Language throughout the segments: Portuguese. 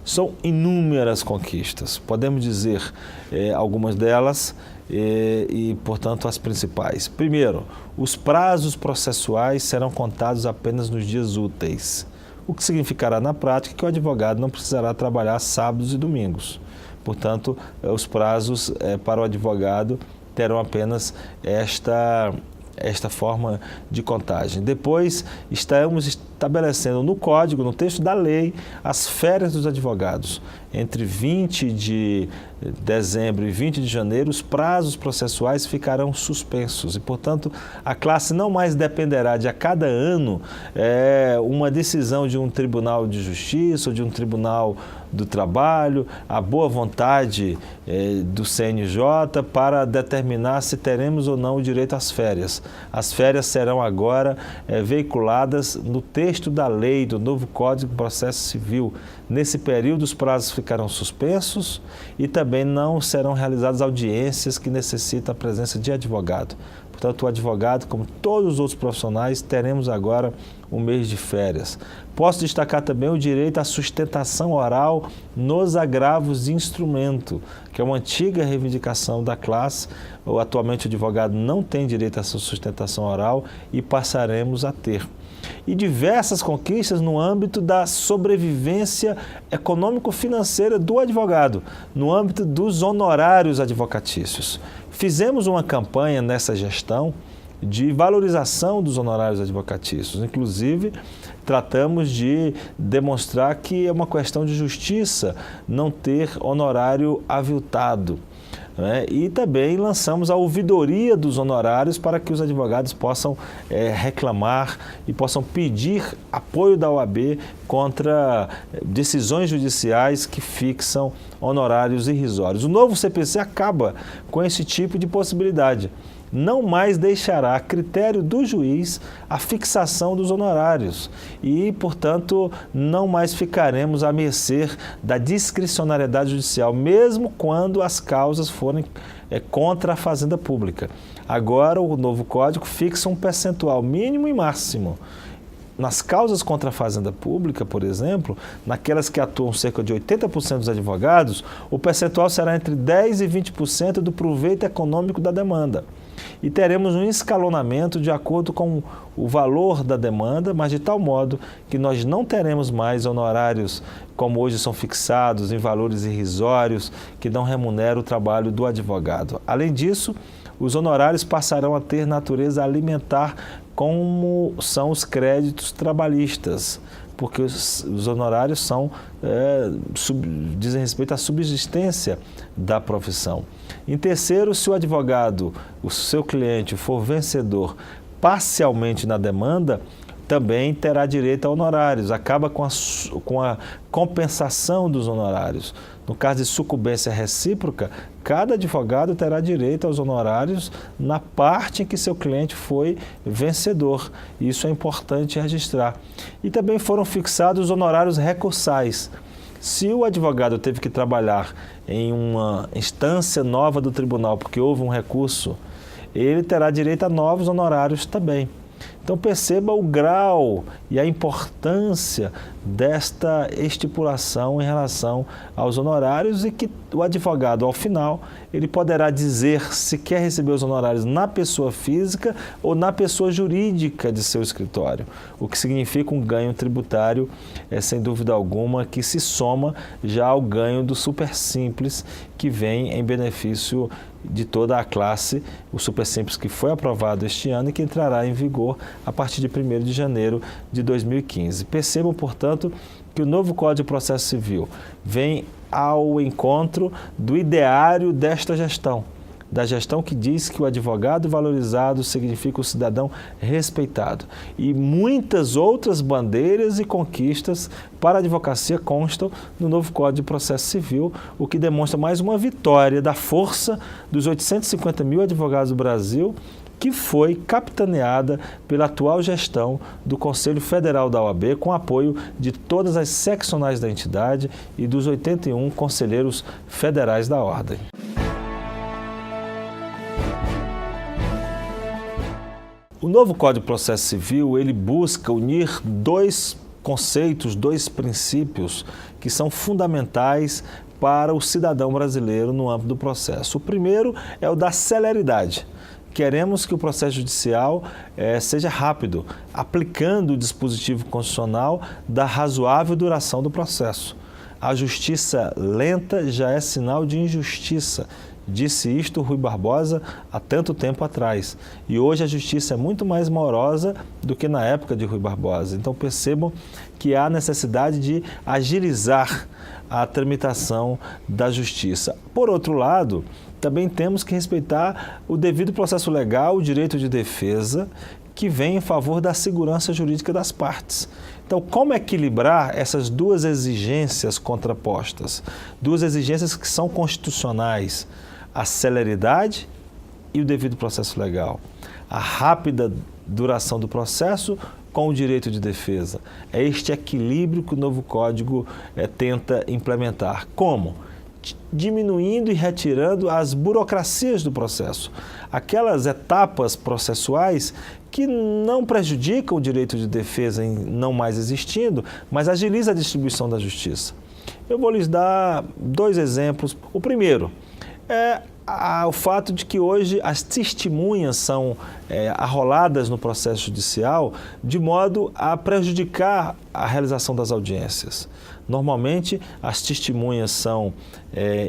São inúmeras conquistas, podemos dizer algumas delas portanto, as principais. Primeiro, os prazos processuais serão contados apenas nos dias úteis, o que significará na prática que o advogado não precisará trabalhar sábados e domingos. Portanto, os prazos para o advogado terão apenas esta forma de contagem. Depois, estamos estabelecendo no Código, no texto da lei, as férias dos advogados. Entre 20 de dezembro e 20 de janeiro, os prazos processuais ficarão suspensos e, portanto, a classe não mais dependerá de, a cada ano, uma decisão de um tribunal de justiça ou de um tribunal do trabalho, a boa vontade do CNJ para determinar se teremos ou não o direito às férias. As férias serão agora veiculadas no texto da lei do novo Código de Processo Civil. Nesse período, os prazos ficarão suspensos e também não serão realizadas audiências que necessitam a presença de advogado. Portanto, o advogado, como todos os outros profissionais, teremos agora um mês de férias. Posso destacar também o direito à sustentação oral nos agravos de instrumento, que é uma antiga reivindicação da classe. Atualmente, o advogado não tem direito a essa sustentação oral e passaremos a ter. E diversas conquistas no âmbito da sobrevivência econômico-financeira do advogado, no âmbito dos honorários advocatícios. Fizemos uma campanha nessa gestão de valorização dos honorários advocatícios. Inclusive, tratamos de demonstrar que é uma questão de justiça não ter honorário aviltado. E também lançamos a ouvidoria dos honorários para que os advogados possam reclamar e possam pedir apoio da OAB contra decisões judiciais que fixam honorários irrisórios. O novo CPC acaba com esse tipo de possibilidade. Não mais deixará a critério do juiz a fixação dos honorários e, portanto, não mais ficaremos à mercê da discricionariedade judicial, mesmo quando as causas forem contra a Fazenda Pública. Agora, o novo Código fixa um percentual mínimo e máximo. Nas causas contra a Fazenda Pública, por exemplo, naquelas que atuam cerca de 80% dos advogados, o percentual será entre 10% e 20% do proveito econômico da demanda. E teremos um escalonamento de acordo com o valor da demanda, mas de tal modo que nós não teremos mais honorários como hoje são fixados em valores irrisórios que não remuneram o trabalho do advogado. Além disso, os honorários passarão a ter natureza alimentar, como são os créditos trabalhistas, porque os honorários dizem respeito à subsistência da profissão. Em terceiro, se o advogado, o seu cliente, for vencedor parcialmente na demanda, também terá direito a honorários, acaba com a compensação dos honorários. No caso de sucumbência recíproca, cada advogado terá direito aos honorários na parte em que seu cliente foi vencedor. Isso é importante registrar. E também foram fixados os honorários recursais. Se o advogado teve que trabalhar em uma instância nova do tribunal porque houve um recurso, ele terá direito a novos honorários também. Então perceba o grau e a importância desta estipulação em relação aos honorários e que o advogado, ao final, ele poderá dizer se quer receber os honorários na pessoa física ou na pessoa jurídica de seu escritório, o que significa um ganho tributário, sem dúvida alguma, que se soma já ao ganho do super simples que vem em benefício de toda a classe, o super simples que foi aprovado este ano e que entrará em vigor a partir de 1º de janeiro de 2015. Percebam, portanto, que o novo Código de Processo Civil vem ao encontro do ideário desta gestão, da gestão que diz que o advogado valorizado significa o cidadão respeitado. E muitas outras bandeiras e conquistas para a advocacia constam no novo Código de Processo Civil, o que demonstra mais uma vitória da força dos 850 mil advogados do Brasil, que foi capitaneada pela atual gestão do Conselho Federal da OAB, com apoio de todas as seccionais da entidade e dos 81 conselheiros federais da Ordem. O novo Código de Processo Civil, ele busca unir dois conceitos, 2 princípios que são fundamentais para o cidadão brasileiro no âmbito do processo. O primeiro é o da celeridade. Queremos que o processo judicial seja rápido, aplicando o dispositivo constitucional da razoável duração do processo. A justiça lenta já é sinal de injustiça. Disse isto Rui Barbosa há tanto tempo atrás. E hoje a justiça é muito mais morosa do que na época de Rui Barbosa. Então percebam que há necessidade de agilizar a tramitação da justiça. Por outro lado, também temos que respeitar o devido processo legal, o direito de defesa, que vem em favor da segurança jurídica das partes. Então, como equilibrar essas 2 exigências contrapostas? 2 exigências que são constitucionais: a celeridade e o devido processo legal. A rápida duração do processo com o direito de defesa. É este equilíbrio que o novo Código tenta implementar. Como? Diminuindo e retirando as burocracias do processo. Aquelas etapas processuais que não prejudicam o direito de defesa em não mais existindo, mas agiliza a distribuição da justiça. Eu vou lhes dar 2 exemplos. O primeiro é o fato de que hoje as testemunhas são arroladas no processo judicial de modo a prejudicar a realização das audiências. Normalmente, as testemunhas são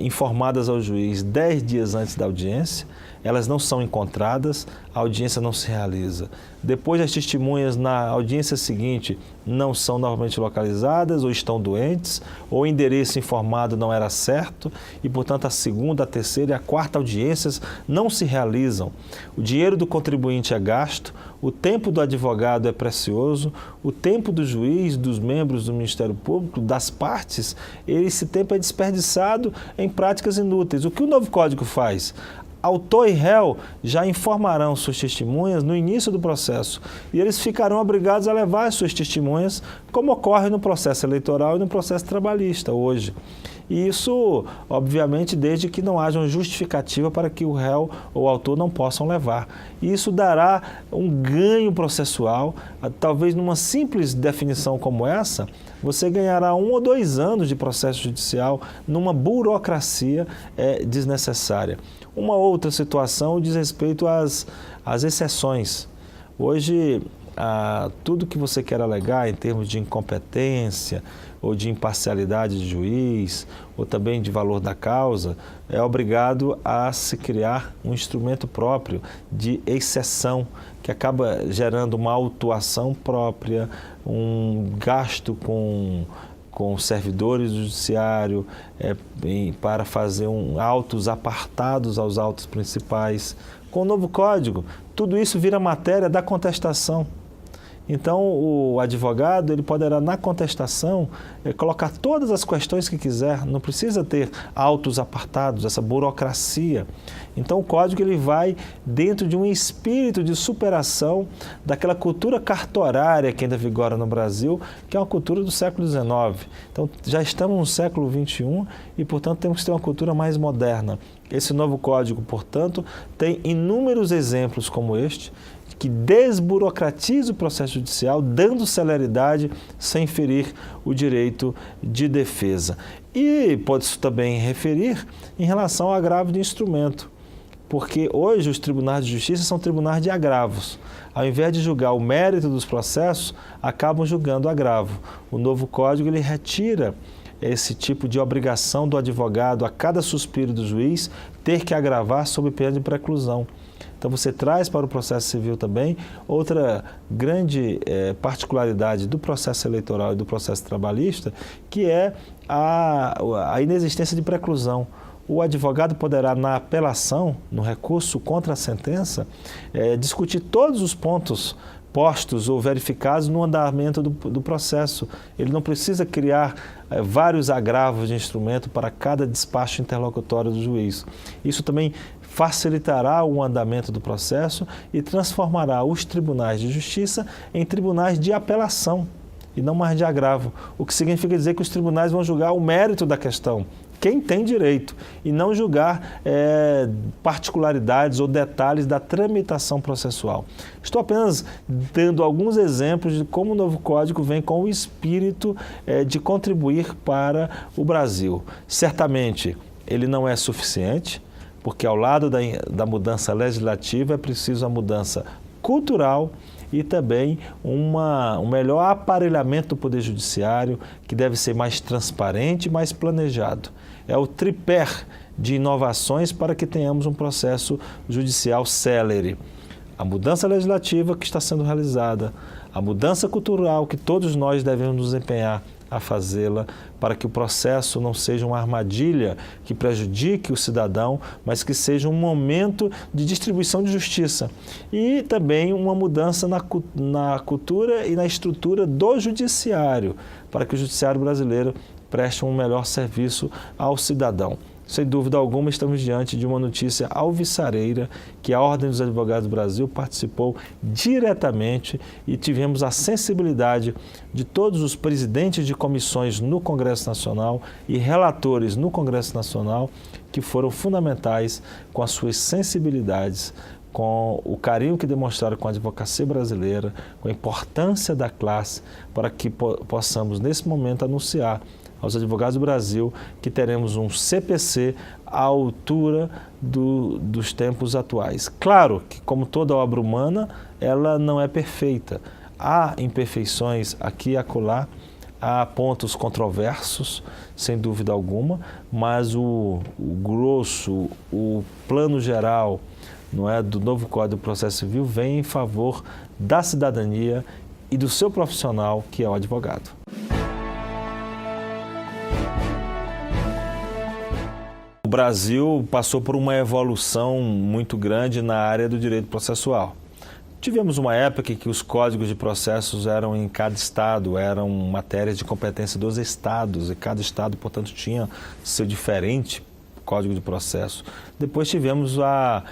informadas ao juiz 10 dias antes da audiência, elas não são encontradas, a audiência não se realiza. Depois, as testemunhas na audiência seguinte não são novamente localizadas, ou estão doentes, ou o endereço informado não era certo, e, portanto, a segunda, a terceira e a quarta audiências não se realizam. O dinheiro do contribuinte é gasto, o tempo do advogado é precioso, o tempo do juiz, dos membros do Ministério Público, das partes, esse tempo é desperdiçado em práticas inúteis. O que o novo Código faz? Autor e réu já informarão suas testemunhas no início do processo e eles ficarão obrigados a levar as suas testemunhas, como ocorre no processo eleitoral e no processo trabalhista hoje. E isso, obviamente, desde que não haja uma justificativa para que o réu ou o autor não possam levar. E isso dará um ganho processual. Talvez numa simples definição como essa, você ganhará 1 ou 2 anos de processo judicial numa burocracia desnecessária. Uma outra situação diz respeito às exceções. Hoje, tudo que você quer alegar em termos de incompetência ou de imparcialidade de juiz, ou também de valor da causa, é obrigado a se criar um instrumento próprio de exceção, que acaba gerando uma autuação própria, um gasto com servidores do judiciário para fazer autos apartados aos autos principais. Com o novo Código, tudo isso vira matéria da contestação. Então, o advogado ele poderá, na contestação, colocar todas as questões que quiser, não precisa ter autos apartados, essa burocracia. Então, o Código ele vai dentro de um espírito de superação daquela cultura cartorária que ainda vigora no Brasil, que é uma cultura do século XIX. Então, já estamos no século XXI e, portanto, temos que ter uma cultura mais moderna. Esse novo Código, portanto, tem inúmeros exemplos como este, que desburocratiza o processo judicial, dando celeridade sem ferir o direito de defesa. E pode-se também referir em relação ao agravo de instrumento, porque hoje os tribunais de justiça são tribunais de agravos. Ao invés de julgar o mérito dos processos, acabam julgando o agravo. O novo Código ele retira esse tipo de obrigação do advogado, a cada suspiro do juiz, ter que agravar sob pena de preclusão. Então, você traz para o processo civil também outra grande particularidade do processo eleitoral e do processo trabalhista, que é a inexistência de preclusão. O advogado poderá, na apelação, no recurso contra a sentença, discutir todos os pontos postos ou verificados no andamento do processo. Ele não precisa criar vários agravos de instrumento para cada despacho interlocutório do juiz. Isso também facilitará o andamento do processo e transformará os tribunais de justiça em tribunais de apelação e não mais de agravo, o que significa dizer que os tribunais vão julgar o mérito da questão quem tem direito e não julgar particularidades ou detalhes da tramitação processual. Estou apenas dando alguns exemplos de como o novo Código vem com o espírito de contribuir para o Brasil. Certamente, ele não é suficiente, porque ao lado da mudança legislativa é preciso a mudança cultural e também um melhor aparelhamento do Poder Judiciário, que deve ser mais transparente e mais planejado. É o tripé de inovações para que tenhamos um processo judicial célere. A mudança legislativa que está sendo realizada, a mudança cultural que todos nós devemos nos empenhar a fazê-la, para que o processo não seja uma armadilha que prejudique o cidadão, mas que seja um momento de distribuição de justiça. E também uma mudança na cultura e na estrutura do judiciário, para que o judiciário brasileiro preste um melhor serviço ao cidadão. Sem dúvida alguma, estamos diante de uma notícia alvissareira que a Ordem dos Advogados do Brasil participou diretamente e tivemos a sensibilidade de todos os presidentes de comissões no Congresso Nacional e relatores no Congresso Nacional que foram fundamentais com as suas sensibilidades, com o carinho que demonstraram com a advocacia brasileira, com a importância da classe, para que possamos, nesse momento, anunciar aos advogados do Brasil que teremos um CPC à altura dos tempos atuais. Claro que, como toda obra humana, ela não é perfeita. Há imperfeições aqui e acolá, há pontos controversos, sem dúvida alguma, mas o grosso, o plano geral, não é, do novo Código de Processo Civil vem em favor da cidadania e do seu profissional, que é o advogado. O Brasil passou por uma evolução muito grande na área do direito processual. Tivemos uma época em que os códigos de processos eram em cada estado, eram matérias de competência dos estados, e cada estado, portanto, tinha seu diferente código de processo. Depois tivemos a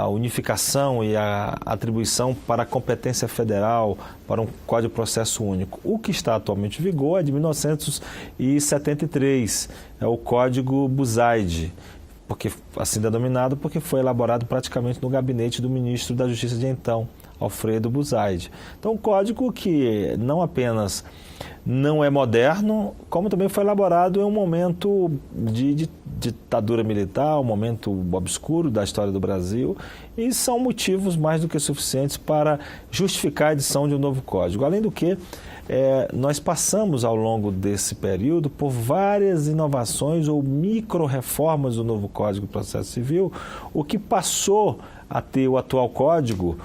unificação e a atribuição para a competência federal, para um código de processo único. O que está atualmente em vigor é de 1973, é o Código Buzaide, porque, assim denominado, porque foi elaborado praticamente no gabinete do ministro da Justiça de então, Alfredo Buzaide. Então, um código que não apenas não é moderno, como também foi elaborado em um momento de ditadura militar, um momento obscuro da história do Brasil, e são motivos mais do que suficientes para justificar a edição de um novo código. Além do que, nós passamos ao longo desse período por várias inovações ou micro-reformas do novo Código de Processo Civil, o que passou a ter o atual código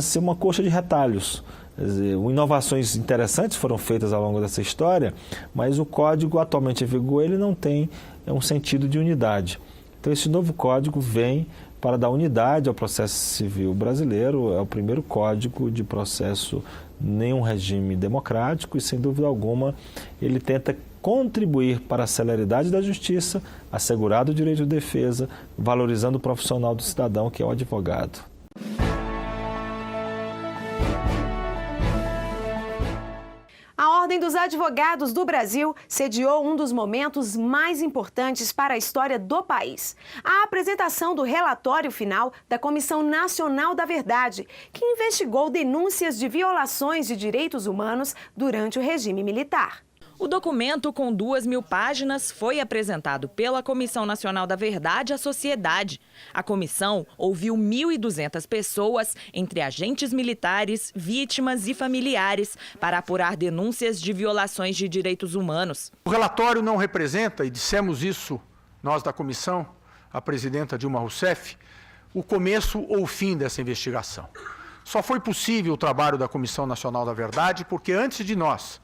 ser uma coxa de retalhos. Quer dizer, inovações interessantes foram feitas ao longo dessa história, mas o código atualmente em vigor ele não tem um sentido de unidade. Então esse novo código vem para dar unidade ao processo civil brasileiro, é o primeiro código de processo em um regime democrático e, sem dúvida alguma, ele tenta contribuir para a celeridade da justiça, assegurado o direito de defesa, valorizando o profissional do cidadão, que é o advogado. A Ordem dos Advogados do Brasil sediou um dos momentos mais importantes para a história do país. A apresentação do relatório final da Comissão Nacional da Verdade, que investigou denúncias de violações de direitos humanos durante o regime militar. O documento, com 2.000 páginas, foi apresentado pela Comissão Nacional da Verdade à sociedade. A comissão ouviu 1.200 pessoas, entre agentes militares, vítimas e familiares, para apurar denúncias de violações de direitos humanos. O relatório não representa, e dissemos isso nós da comissão, a presidenta Dilma Rousseff, o começo ou o fim dessa investigação. Só foi possível o trabalho da Comissão Nacional da Verdade porque, antes de nós,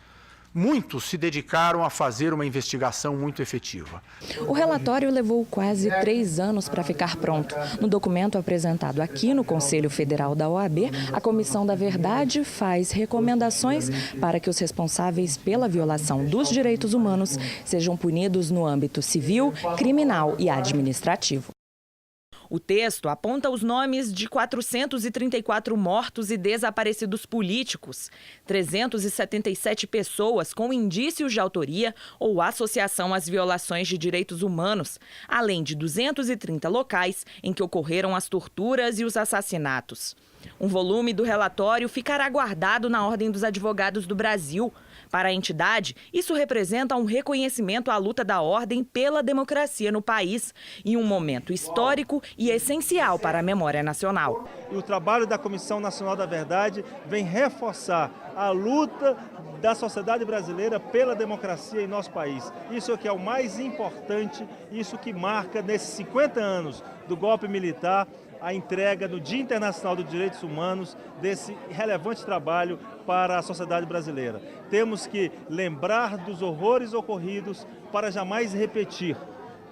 muitos se dedicaram a fazer uma investigação muito efetiva. O relatório levou quase 3 anos para ficar pronto. No documento apresentado aqui no Conselho Federal da OAB, a Comissão da Verdade faz recomendações para que os responsáveis pela violação dos direitos humanos sejam punidos no âmbito civil, criminal e administrativo. O texto aponta os nomes de 434 mortos e desaparecidos políticos, 377 pessoas com indícios de autoria ou associação às violações de direitos humanos, além de 230 locais em que ocorreram as torturas e os assassinatos. Um volume do relatório ficará guardado na Ordem dos Advogados do Brasil. Para a entidade, isso representa um reconhecimento à luta da Ordem pela democracia no país e um momento histórico e essencial para a memória nacional. E o trabalho da Comissão Nacional da Verdade vem reforçar a luta da sociedade brasileira pela democracia em nosso país. Isso é que é o mais importante, isso que marca nesses 50 anos do golpe militar, a entrega do Dia Internacional dos Direitos Humanos desse relevante trabalho para a sociedade brasileira. Temos que lembrar dos horrores ocorridos para jamais repetir.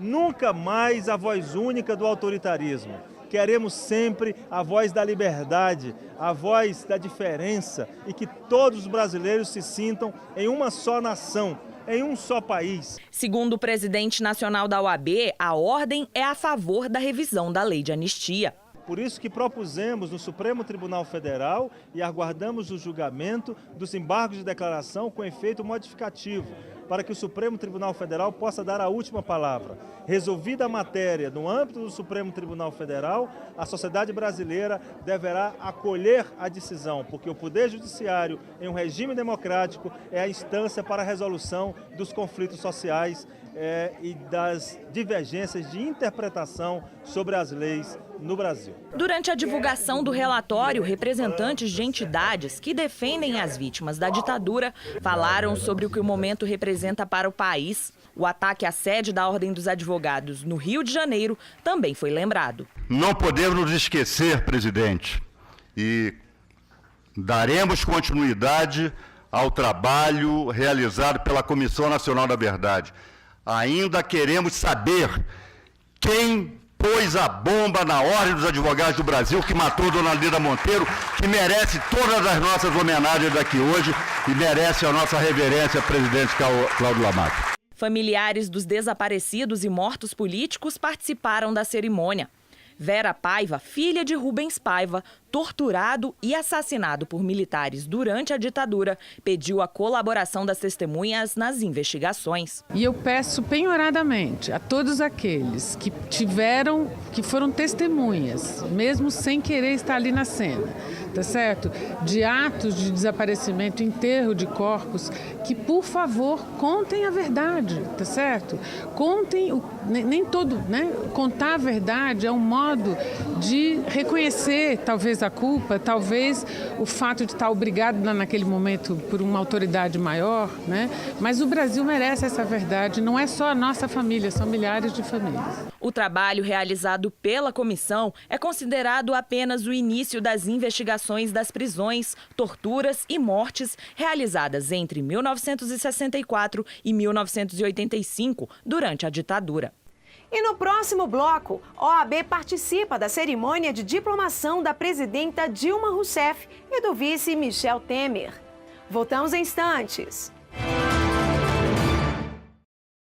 Nunca mais a voz única do autoritarismo. Queremos sempre a voz da liberdade, a voz da diferença e que todos os brasileiros se sintam em uma só nação, em um só país. Segundo o presidente nacional da OAB, a Ordem é a favor da revisão da lei de anistia. Por isso que propusemos no Supremo Tribunal Federal e aguardamos o julgamento dos embargos de declaração com efeito modificativo, para que o Supremo Tribunal Federal possa dar a última palavra. Resolvida a matéria no âmbito do Supremo Tribunal Federal, a sociedade brasileira deverá acolher a decisão, porque o Poder Judiciário, em um regime democrático, é a instância para a resolução dos conflitos sociais e das divergências de interpretação sobre as leis no Brasil. Durante a divulgação do relatório, representantes de entidades que defendem as vítimas da ditadura falaram sobre o que o momento representa para o país. O ataque à sede da Ordem dos Advogados no Rio de Janeiro também foi lembrado. Não podemos nos esquecer, presidente, e daremos continuidade ao trabalho realizado pela Comissão Nacional da Verdade. Ainda queremos saber quem pôs a bomba na Ordem dos Advogados do Brasil, que matou Dona Lida Monteiro, que merece todas as nossas homenagens daqui hoje e merece a nossa reverência, presidente Cláudio Lamarck. Familiares dos desaparecidos e mortos políticos participaram da cerimônia. Vera Paiva, filha de Rubens Paiva, torturado e assassinado por militares durante a ditadura, pediu a colaboração das testemunhas nas investigações. E eu peço penhoradamente a todos aqueles que foram testemunhas, mesmo sem querer estar ali na cena, tá certo? De atos de desaparecimento, enterro de corpos, que por favor contem a verdade, tá certo? Contem, nem todo, né? Contar a verdade é um modo de reconhecer talvez a culpa, talvez o fato de estar obrigado naquele momento por uma autoridade maior, né? Mas o Brasil merece essa verdade, não é só a nossa família, são milhares de famílias. O trabalho realizado pela comissão é considerado apenas o início das investigações das prisões, torturas e mortes realizadas entre 1964 e 1985, durante a ditadura. E no próximo bloco, OAB participa da cerimônia de diplomação da presidenta Dilma Rousseff e do vice Michel Temer. Voltamos em instantes.